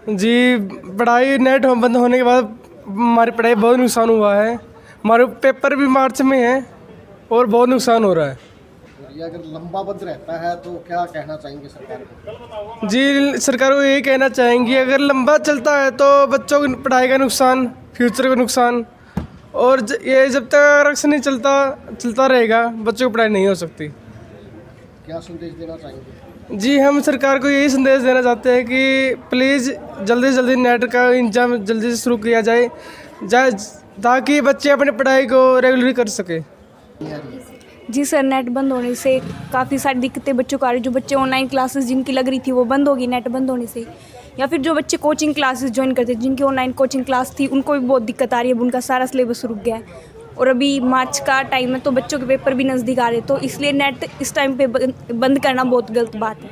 जी, पढ़ाई नेट बंद होने के बाद हमारी पढ़ाई बहुत नुकसान हुआ है। हमारे पेपर भी मार्च में है और बहुत नुकसान हो रहा है। ये अगर लंबा बंद रहता है तो क्या कहना चाहेंगे सरकार को? जी, सरकार को यही कहना चाहेंगे, अगर लंबा चलता है तो बच्चों की पढ़ाई का नुकसान, फ्यूचर का नुकसान, और ये जब तक आरक्षण नहीं चलता रहेगा, बच्चों की पढ़ाई नहीं हो सकती। क्या संदेश देना चाहेंगे? जी, हम सरकार को यही संदेश देना चाहते हैं कि प्लीज़ जल्दी से जल्दी नेट का इंतजाम जल्दी से शुरू किया जाए ताकि बच्चे अपनी पढ़ाई को रेगुलर कर सके। जी सर, नेट बंद होने से काफ़ी सारी दिक्कतें बच्चों को आ रही। जो बच्चे ऑनलाइन क्लासेस जिनकी लग रही थी वो बंद होगी नेट बंद होने से, या फिर जो बच्चे कोचिंग क्लासेस ज्वाइन करते थे जिनकी ऑनलाइन कोचिंग क्लास थी उनको भी बहुत दिक्कत आ रही है। अब उनका सारा सिलेबस रुक गया है और अभी मार्च का टाइम है तो बच्चों के पेपर भी नज़दीक आ रहे, तो इसलिए नेट इस टाइम पे बंद करना बहुत गलत बात है।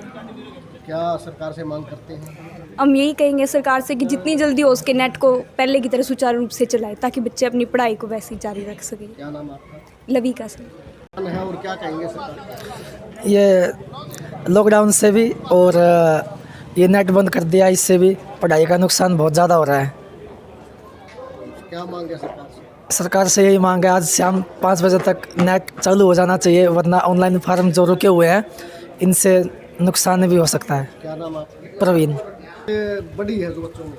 क्या सरकार से मांग करते हैं? हम यही कहेंगे सरकार से कि जितनी जल्दी हो सके नेट को पहले की तरह सुचारू रूप से चलाए ताकि बच्चे अपनी पढ़ाई को वैसे ही जारी रख सकें। क्या नाम आपका? लविका सर। है और क्या कहेंगे सरकार? ये लॉकडाउन से भी और ये नेट बंद कर दिया, इससे भी पढ़ाई का नुकसान बहुत ज़्यादा हो रहा है। क्या मांग है सरकार से? सरकार से यही मांग है, आज शाम 5 बजे तक नेट चालू हो जाना चाहिए, वरना ऑनलाइन फार्म जो रुके हुए हैं इनसे नुकसान भी हो सकता है। क्या नाम आपका? प्रवीण। ये बड़ी है जो बच्चों में।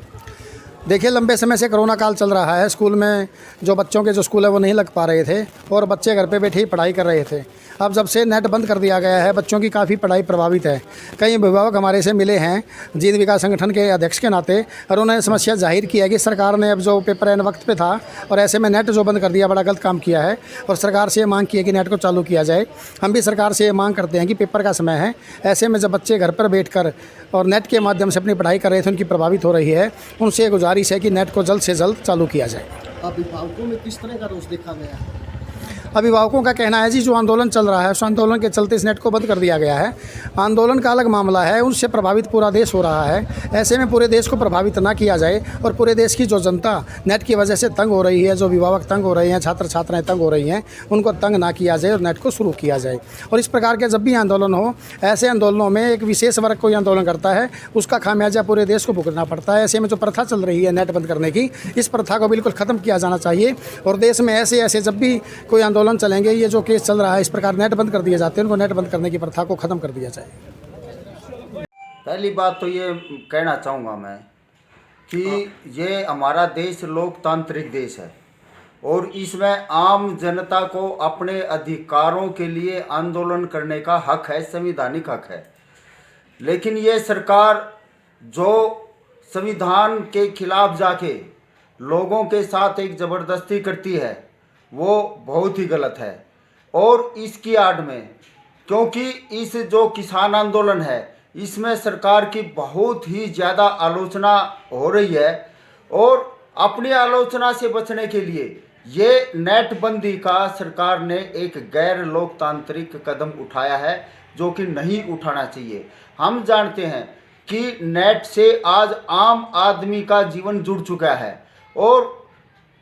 देखिए, लंबे समय से कोरोना काल चल रहा है। स्कूल में जो बच्चों के जो स्कूल है वो नहीं लग पा रहे थे और बच्चे घर पे बैठे ही पढ़ाई कर रहे थे। अब जब से नेट बंद कर दिया गया है बच्चों की काफ़ी पढ़ाई प्रभावित है। कई अभिभावक हमारे से मिले हैं जीत विकास संगठन के अध्यक्ष के नाते, और उन्होंने समस्या जाहिर की है कि सरकार ने अब जो पेपर एन वक्त पे था और ऐसे में नेट जो बंद कर दिया, बड़ा गलत काम किया है और सरकार से ये मांग की है कि नेट को चालू किया जाए। हम भी सरकार से ये मांग करते हैं कि पेपर का समय है, ऐसे में जब बच्चे घर पर बैठ कर और नेट के माध्यम से अपनी पढ़ाई कर रहे थे, उनकी प्रभावित हो रही है, उनसे गुजारिश है कि नेट को जल्द से जल्द चालू किया जाए। अभिभावकों में किस तरह का रोष देखा गया है? अभिभावकों का कहना है जी, जो आंदोलन चल रहा है उस आंदोलन के चलते इस नेट को बंद कर दिया गया है। आंदोलन का अलग मामला है, उससे प्रभावित पूरा देश हो रहा है। ऐसे में पूरे देश को प्रभावित ना किया जाए और पूरे देश की जो जनता नेट की वजह से तंग हो रही है, जो अभिभावक तंग हो रहे हैं, छात्र छात्राएं तंग हो रही हैं, उनको तंग ना किया जाए और नेट को शुरू किया जाए। और इस प्रकार के जब भी आंदोलन हो, ऐसे आंदोलनों में एक विशेष वर्ग कोई आंदोलन करता है, उसका खामियाजा पूरे देश को भुगतना पड़ता है। ऐसे में जो प्रथा चल रही है नेट बंद करने की, इस प्रथा को बिल्कुल ख़त्म किया जाना चाहिए। और देश में ऐसे ऐसे जब भी कोई आंदोलन चलेंगे, ये जो केस चल रहा है इस प्रकार नेट बंद कर दिए जाते हैं, उनको नेट बंद करने की प्रथा को ख़त्म कर दिया जाए। पहली बात तो ये कहना चाहूँगा मैं कि ये हमारा देश लोकतांत्रिक देश है और इसमें आम जनता को अपने अधिकारों के लिए आंदोलन करने का हक है, संवैधानिक हक है। लेकिन ये सरकार जो संविधान के खिलाफ जाके लोगों के साथ एक ज़बरदस्ती करती है वो बहुत ही गलत है। और इसकी आड़ में, क्योंकि इस जो किसान आंदोलन है इसमें सरकार की बहुत ही ज़्यादा आलोचना हो रही है और अपनी आलोचना से बचने के लिए ये नेट बंदी का सरकार ने एक गैर लोकतांत्रिक कदम उठाया है जो कि नहीं उठाना चाहिए। हम जानते हैं कि नेट से आज आम आदमी का जीवन जुड़ चुका है और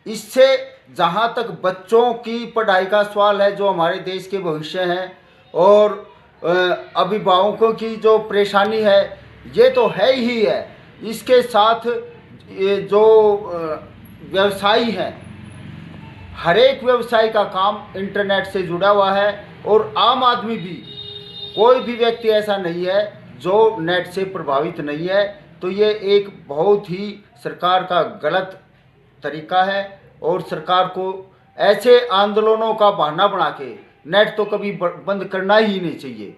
इससे जहाँ तक बच्चों की पढ़ाई का सवाल है, जो हमारे देश के भविष्य हैं, और अभिभावकों की जो परेशानी है ये तो है ही है। इसके साथ ये जो व्यवसायी हैं, हर एक व्यवसाय का काम इंटरनेट से जुड़ा हुआ है और आम आदमी भी, कोई भी व्यक्ति ऐसा नहीं है जो नेट से प्रभावित नहीं है। तो ये एक बहुत ही सरकार का गलत तरीका है और सरकार को ऐसे आंदोलनों का बहाना बना के नेट तो कभी बंद करना ही नहीं चाहिए।